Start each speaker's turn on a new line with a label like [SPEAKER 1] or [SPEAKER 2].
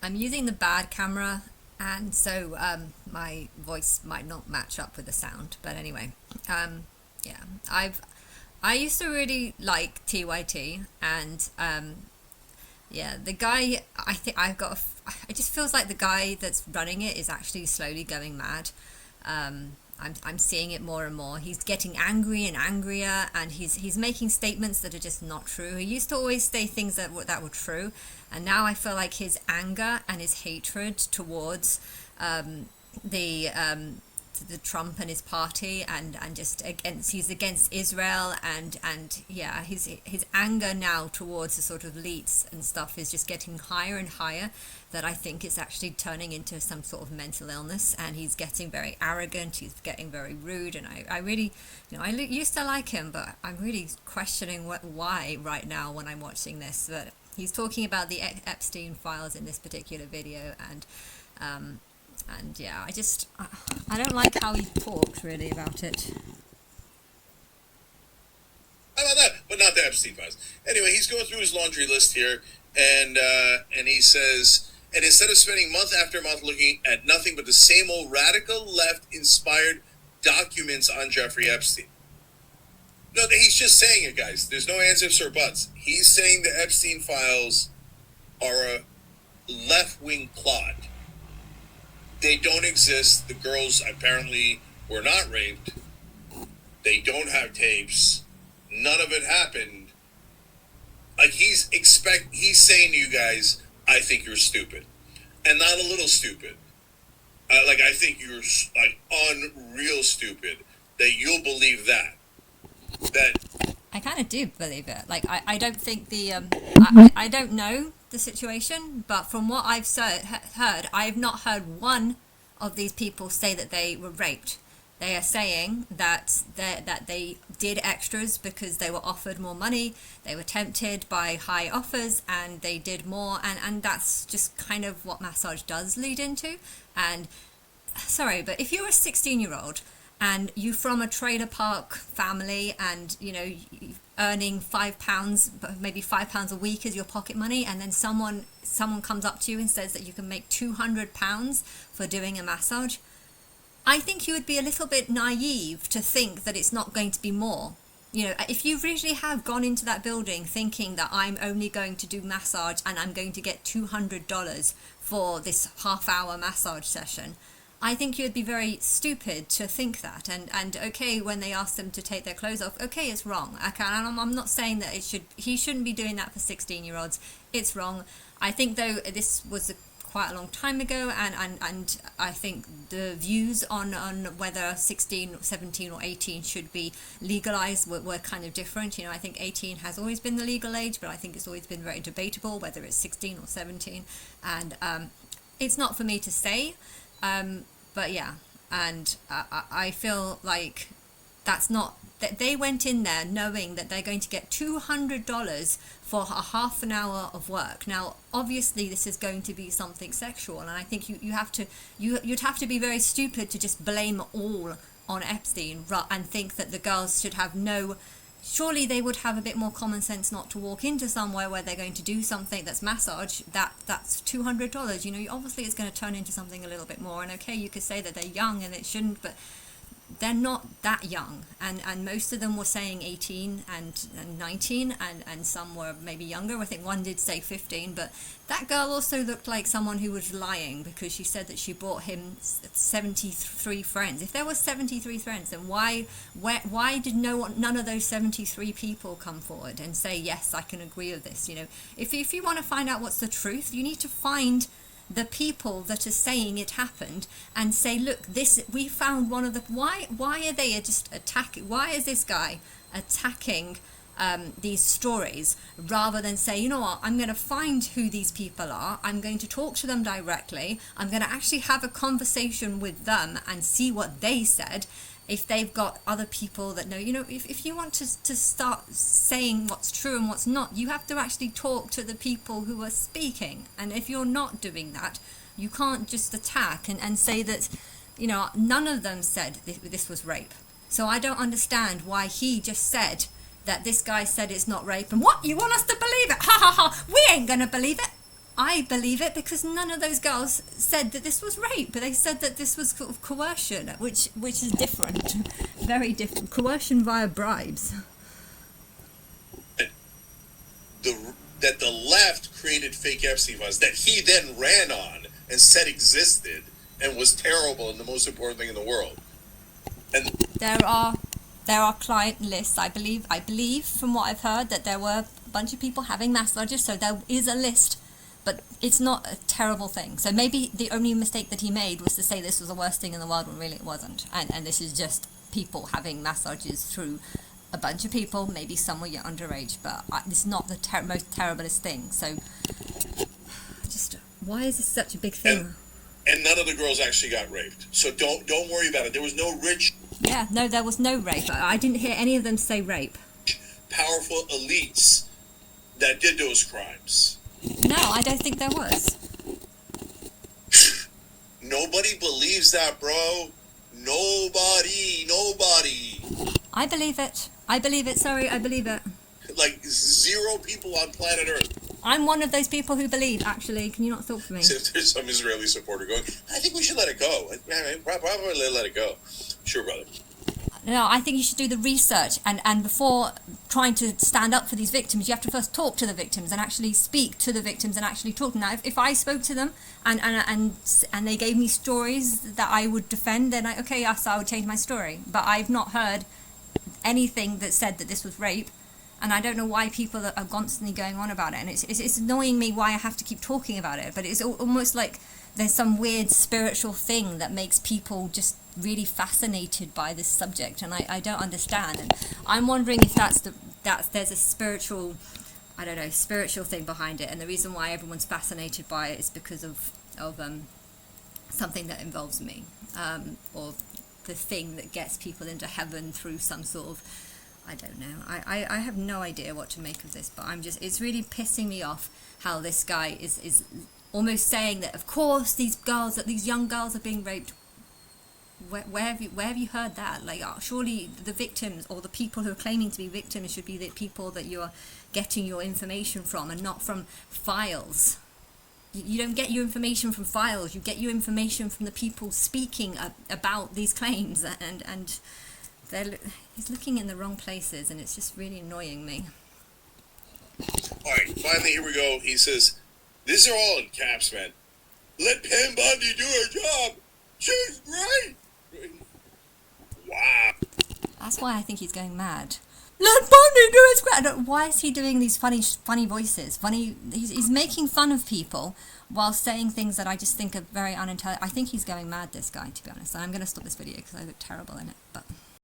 [SPEAKER 1] I'm using the bad camera, and so my voice might not match up with the sound. But anyway, um, yeah, I used to really like TYT, and yeah, the guy. I think I've got. It just feels like the guy that's running it is actually slowly going mad. I'm seeing it more and more. He's getting angry and angrier, and he's making statements that are just not true. He used to always say things that were true, and now I feel like his anger and his hatred towards um, the um, the Trump and his party, and just against he's against Israel, and yeah, his anger now towards the sort of elites and stuff is just getting higher and higher, that I think it's actually turning into some sort of mental illness, and he's getting very arrogant, he's getting very rude, and I really, used to like him, but I'm really questioning why right now when I'm watching this. But he's talking about the Epstein files in this particular video, um, and yeah, I don't like how he talks really about it.
[SPEAKER 2] How about that? But not the Epstein files. Anyway, he's going through his laundry list here, and he says, and instead of spending month after month looking at nothing but the same old radical left inspired documents on Jeffrey Epstein. No, he's just saying it, guys. There's no ands, ifs, or buts. He's saying the Epstein files are a left wing plot. They don't exist. The girls apparently were not raped. They don't have tapes. None of it happened. Like he's saying to you guys, I think you're stupid, and not a little stupid. Like I think you're like unreal stupid that you'll believe that. That
[SPEAKER 1] I kind of do believe it. Like I don't think I don't know the situation, but from what I've heard, I have not heard one of these people say that they were raped. They are saying that they did extras because they were offered more money, they were tempted by high offers, and they did more, and that's just kind of what massage does lead into. And sorry, but if you're a 16-year-old and you from a trailer park family, and earning £5, maybe £5 a week as your pocket money, and then someone comes up to you and says that you can make £200 for doing a massage, I think you would be a little bit naive to think that it's not going to be more. If you really have gone into that building thinking that I'm only going to do massage and I'm going to get $200 for this half-hour massage session, I think you'd be very stupid to think that. And okay, when they ask them to take their clothes off, okay, it's wrong. Okay, and I'm not saying that he shouldn't be doing that for 16-year-olds. It's wrong. I think though this was quite a long time ago, and I think the views on whether 16, 17 or 18 should be legalized were kind of different. I think 18 has always been the legal age, but I think it's always been very debatable whether it's 16 or 17, and it's not for me to say. But yeah, and I feel like that's not, that they went in there knowing that they're going to get $200 for a half an hour of work. Now, obviously, this is going to be something sexual, and I think you'd have to be very stupid to just blame all on Epstein and think that the girls should have no. Surely they would have a bit more common sense not to walk into somewhere where they're going to do something that's massage, that's $200. Obviously it's going to turn into something a little bit more. And okay, you could say that they're young and it shouldn't, but they're not that young, and most of them were saying 18 and 19, and some were maybe younger. I think one did say 15, but that girl also looked like someone who was lying, because she said that she bought him 73 friends. If there were 73 friends, then why did none of those 73 people come forward and say, yes, I can agree with this? If you want to find out what's the truth, you need to find the people that are saying it happened and say, look, we found one of the, why are they just attacking, why is this guy attacking these stories, rather than say, you know what, I'm going to find who these people are, I'm going to talk to them directly, I'm going to actually have a conversation with them and see what they said. If they've got other people that know, if you want to start saying what's true and what's not, you have to actually talk to the people who are speaking. And if you're not doing that, you can't just attack and say that, none of them said this was rape. So I don't understand why he just said that this guy said it's not rape. And what, you want us to believe it? Ha ha ha, we ain't going to believe it. I believe it because none of those girls said that this was rape, but they said that this was sort of coercion, which is different, very different. Coercion via bribes.
[SPEAKER 2] That the left created fake Epstein files that he then ran on and said existed and was terrible and the most important thing in the world. And
[SPEAKER 1] there are client lists. I believe from what I've heard that there were a bunch of people having massages, so there is a list. But it's not a terrible thing. So maybe the only mistake that he made was to say this was the worst thing in the world when really it wasn't. And this is just people having massages through a bunch of people. Maybe some were underage, but it's not the most terriblest thing. So just why is this such a big thing?
[SPEAKER 2] And none of the girls actually got raped. So don't worry about it. There was no rich.
[SPEAKER 1] Yeah, no, there was no rape. I didn't hear any of them say rape.
[SPEAKER 2] Powerful elites that did those crimes.
[SPEAKER 1] No, I don't think there was.
[SPEAKER 2] Nobody believes that, bro. Nobody.
[SPEAKER 1] I believe it. Sorry, I believe it.
[SPEAKER 2] Like 0 people on planet Earth.
[SPEAKER 1] I'm one of those people who believe, actually. Can you not talk for me?
[SPEAKER 2] So if there's some Israeli supporter going, I think we should let it go. Probably let it go. Sure, brother.
[SPEAKER 1] No, I think you should do the research, and before trying to stand up for these victims, you have to first talk to the victims and actually speak to the victims and actually talk. Now, if I spoke to them and they gave me stories that I would defend, then okay, yes, I would change my story. But I've not heard anything that said that this was rape, and I don't know why people are constantly going on about it, and it's annoying me why I have to keep talking about it. But it's almost like there's some weird spiritual thing that makes people just really fascinated by this subject, and I don't understand. And I'm wondering if there's a spiritual, I don't know, spiritual thing behind it, and the reason why everyone's fascinated by it is because of something that involves me, or the thing that gets people into heaven through some sort of, I don't know. I have no idea what to make of this, but it's really pissing me off how this guy is almost saying that, of course, these young girls are being raped. Where have you heard that? Like, surely the victims or the people who are claiming to be victims should be the people that you are getting your information from, and not from files. You don't get your information from files. You get your information from the people speaking about these claims, and he's looking in the wrong places, and it's just really annoying me.
[SPEAKER 2] All right, finally, here we go. He says, these are all in caps, man. Let Pam Bondi do her job. She's great. Wow.
[SPEAKER 1] That's why I think he's going mad. Let Bondi do his crap. Why is he doing these funny voices? He's making fun of people while saying things that I just think are very unintelligent. I think he's going mad, this guy, to be honest. And I'm going to stop this video because I look terrible in it. But